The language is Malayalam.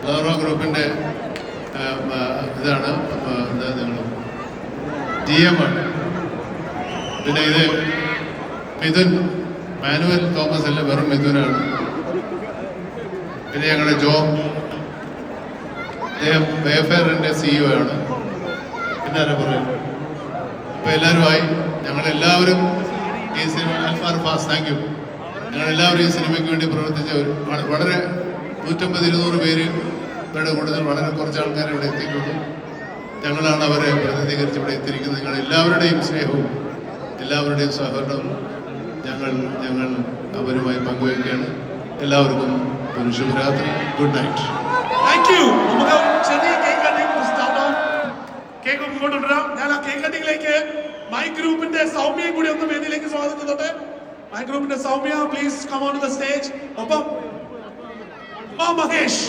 ഫ്ലവറോ ഗ്രൂപ്പിൻ്റെ ഇതാണ് നിങ്ങൾ GM ആണ്. പിന്നെ ഇത് മിഥുൻ മാനുവൽ തോമസ് അല്ല, വെറും മിഥുനാണ്. പിന്നെ ഞങ്ങളുടെ ജോബ്, അദ്ദേഹം വേഫെയറിൻ്റെ CEO ആണ്. പിന്നെ ആരാ പറയുന്നത്? അപ്പോൾ എല്ലാവരുമായി ഞങ്ങളെല്ലാവരും ഈ സിനിമ അൽഫാസ് താങ്ക് യു. ഞങ്ങളെല്ലാവരും ഈ സിനിമയ്ക്ക് വേണ്ടി പ്രവർത്തിച്ച വളരെ 150-200 പേരുടെ കൂടുതൽ വളരെ കുറച്ച് ആൾക്കാർ ഇവിടെ എത്തിയിട്ടുള്ളൂ. ഞങ്ങളാണ് അവരെ പ്രതിനിധീകരിച്ച് ഇവിടെ എത്തിയിരിക്കുന്നത്. നിങ്ങൾ എല്ലാവരുടെയും സ്നേഹവും എല്ലാവരുടെയും സഹകരണവും ഞങ്ങൾ അവരുമായി പങ്കുവയ്ക്കുകയാണ്. എല്ലാവർക്കും ഒരു ശുഭരാത്രി. Good night. Thank you. നമുക്ക് ചെറിയ കേക്ക് കട്ടിംഗ് സ്റ്റാർട്ട് ആവും. കേക്ക് കൊണ്ടുവരാം. ഞാൻ ആ കേക്ക് കട്ടിങ്ങിലേക്ക് മൈ ഗ്രൂപ്പിന്റെ സൗമ്യയും കൂടി ഒന്ന് വേദിയിലേക്ക് സ്വാഗതം ചെയ്തോട്ടെ. മൈ ഗ്രൂപ്പിന്റെ Soumya, please come on to the stage. ഒപ്പം മഹേഷ്.